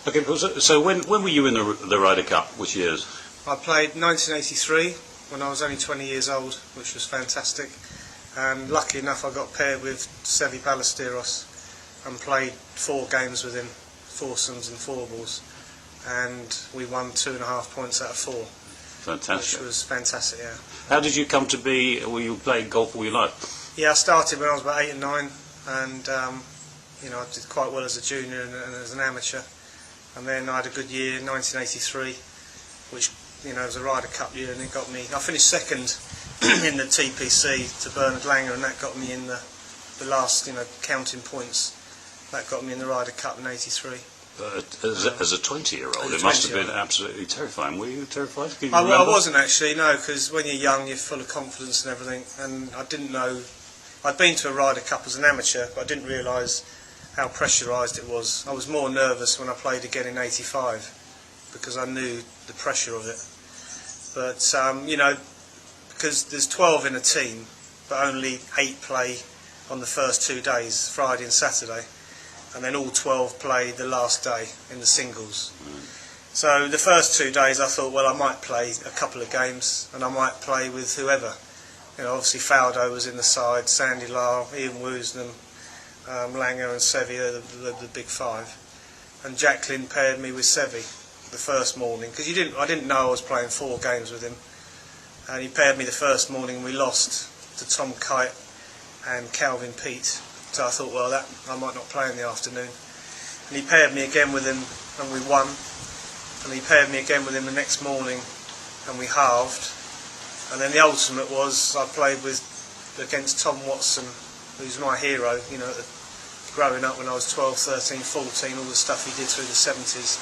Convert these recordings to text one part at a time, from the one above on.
Okay, so when were you in the Ryder Cup? Which years? I played 1983 when I was only 20 years old, which was fantastic. And lucky enough, I got paired with Seve Ballesteros and played 4 games with him, foursomes and fourballs, and we won 2.5 points out of 4. Fantastic. Which was fantastic, yeah. How did you come to be? Were you playing golf all your life? Yeah, I started when I was about 8 and 9, and you know, I did quite well as a junior and as an amateur. And then I had a good year in 1983, which, you know, was a Ryder Cup year, and it got me. I finished second in the TPC to Bernard Langer, and that got me in the last, you know, counting points. That got me in the Ryder Cup in '83. As a 20-year-old, it must have been absolutely terrifying. Were you terrified? Can you I wasn't actually, no, because when you're young, you're full of confidence and everything. And I didn't know. I'd been to a Ryder Cup as an amateur, but I didn't realise how pressurised it was. I was more nervous when I played again in '85 because I knew the pressure of it. But you know, because there's 12 in a team, but only 8 play on the first 2 days, Friday and Saturday, and then all 12 play the last day in the singles. So the first 2 days I thought, well, I might play a couple of games and I might play with whoever. You know, obviously Faldo was in the side, Sandy Lyle, Ian Woosnam, Langer and Seve are the big 5. And Jacqueline paired me with Seve the first morning, because I didn't know I was playing 4 games with him. And he paired me the first morning, and we lost to Tom Kite and Calvin Peete. So I thought, well, that I might not play in the afternoon. And he paired me again with him, and we won. And he paired me again with him the next morning, and we halved. And then the ultimate was I played against Tom Watson, who's my hero, you know, growing up when I was 12, 13, 14, all the stuff he did through the 70s.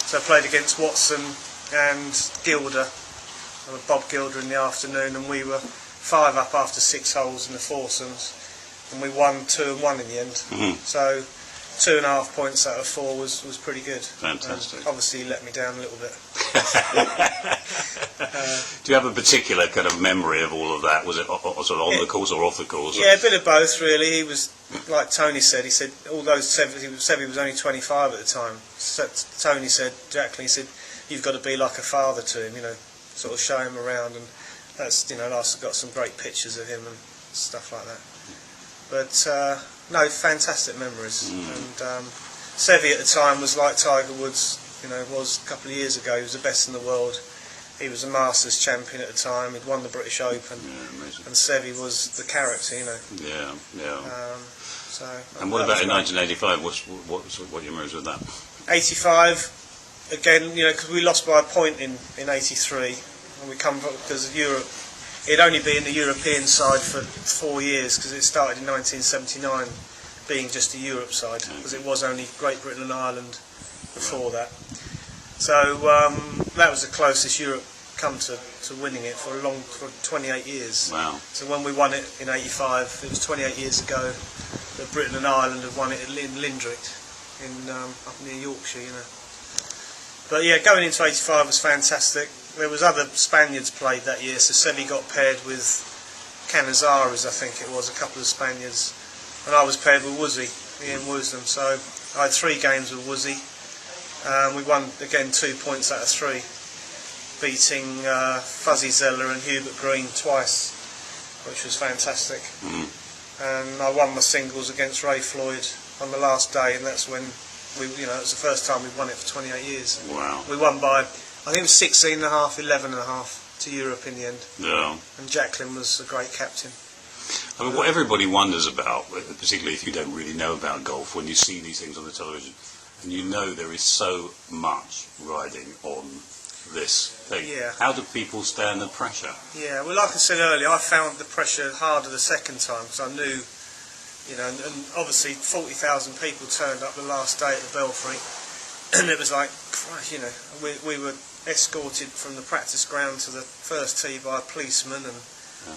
So I played against Watson and Gilder, Bob Gilder in the afternoon, and we were 5 up after 6 holes in the foursomes, and we won 2 and 1 in the end. So 2.5 points out of 4 was pretty good. Fantastic. Obviously he let me down a little bit. Do you have a particular kind of memory of all of that? Was it sort of on the course or off the course? Yeah, a bit of both really. He was, like Tony said, he said, although Seve was only 25 at the time, Tony said, Jacqueline said, you've got to be like a father to him, you know, sort of show him around, and that's, you know, I've got some great pictures of him and stuff like that. But no, fantastic memories. And Seve at the time was like Tiger Woods, you know, was a couple of years ago. He was the best in the world. He was a Masters champion at the time. He'd won the British Open. Yeah, amazing. And Seve was the character, you know. Yeah, yeah. And what about in 1985? What your memories with that? 85, again, you know, because we lost by a point in '83, and we come because of Europe. It'd only been the European side for 4 years, because it started in 1979 being just a Europe side, because it was only Great Britain and Ireland before that. So that was the closest Europe come to winning it for 28 years. Wow. So when we won it in '85, it was 28 years ago that Britain and Ireland had won it in Lindricht, up near Yorkshire, you know. But yeah, going into '85 was fantastic. There was other Spaniards played that year, so Seve got paired with Canizares, I think it was, a couple of Spaniards, and I was paired with Woosie, Ian Woosnam. So I had 3 games with Woosie. We won again 2 points out of 3, beating Fuzzy Zeller and Hubert Green twice, which was fantastic. And I won my singles against Ray Floyd on the last day, and that's when it was the first time we won it for 28 years. Wow. We won by, I think it was 16.5, 11.5 to Europe in the end. Yeah. And Jacqueline was a great captain. I mean, what everybody wonders about, particularly if you don't really know about golf, when you see these things on the television, and you know there is so much riding on this thing. Yeah. How do people stand the pressure? Yeah, well, like I said earlier, I found the pressure harder the second time, because I knew, you know, and obviously 40,000 people turned up the last day at the Belfry, and it was like, you know, we were escorted from the practice ground to the first tee by a policeman, and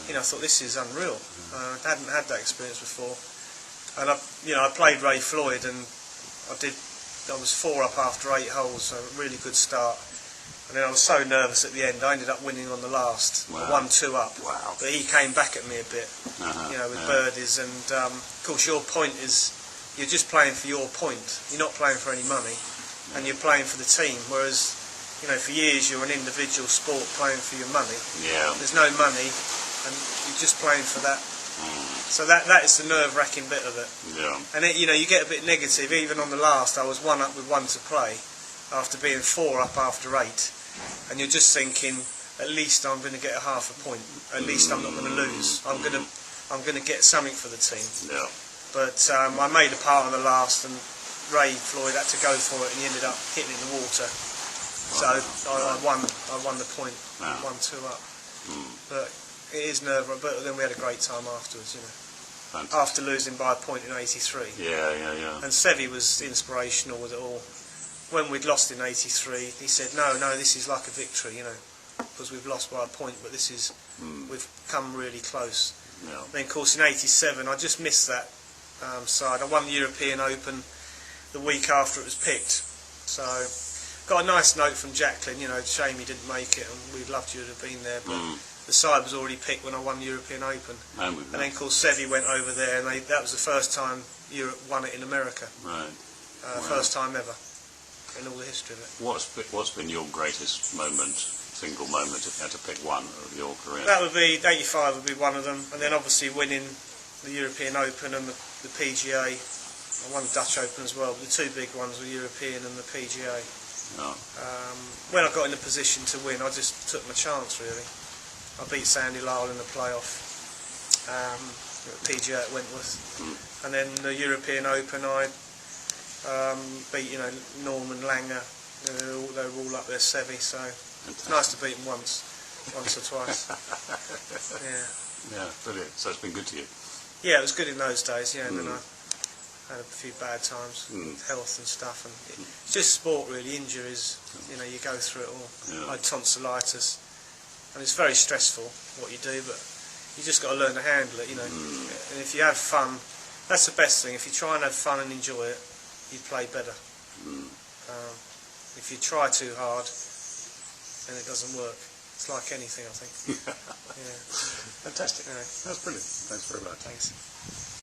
you know, I thought, this is unreal. I hadn't had that experience before, and I played Ray Floyd, and I was 4 up after 8 holes, so a really good start. And then I was so nervous at the end, I ended up winning on the last. Wow. I won 2 up. Wow. But he came back at me a bit, you know, with birdies. And of course, your point is, you're just playing for your point. You're not playing for any money. and you're playing for the team. Whereas, you know, for years you're an individual sport playing for your money. Yeah. There's no money, and you're just playing for that. So that is the nerve-wracking bit of it. Yeah. And you know, you get a bit negative. Even on the last, I was 1 up with 1 to play, after being 4 up after 8, and you're just thinking, at least I'm going to get a half a point. At least I'm not going to lose. I'm going to get something for the team. Yeah. But I made a part on the last, and Ray Floyd had to go for it, and he ended up hitting in the water. So I won the point, 1-2 up. But it is nerve-wracking. But then we had a great time afterwards, you know. Fantastic. After losing by a point in '83. Yeah. And Seve was inspirational with it all. When we'd lost in '83, he said, "No, this is like a victory, you know, because we've lost by a point, but this is we've come really close." Yeah. Then, of course, in '87, I just missed that side. I won the European Open the week after it was picked. So, got a nice note from Jacqueline. You know, shame he didn't make it, and we'd loved you to have been there, but. The side was already picked when I won the European Open. And then, of course, Seve went over there, and that was the first time Europe won it in America. Right. First time ever in all the history of it. What's been your greatest moment, single moment, if you had to pick one of your career? That would be, '85 would be one of them, and then obviously winning the European Open and the PGA. I won the Dutch Open as well, but the two big ones were European and the PGA. Oh. When I got in a position to win, I just took my chance, really. I beat Sandy Lyle in the playoff, PGA at Wentworth, and then the European Open I beat, you know, Norman Langer. They were all up there, Seve, so it's nice to beat them once or twice. Yeah, brilliant. So it's been good to you. Yeah, it was good in those days. Yeah, and then I had a few bad times, health and stuff, and it's just sport really. Injuries, you know, you go through it all. Yeah. I had tonsillitis. And it's very stressful what you do, but you just got to learn to handle it, you know. And if you have fun, that's the best thing. If you try and have fun and enjoy it, you play better. If you try too hard, then it doesn't work. It's like anything, I think. Yeah. Fantastic. Yeah. That's brilliant. Thanks very much. Thanks.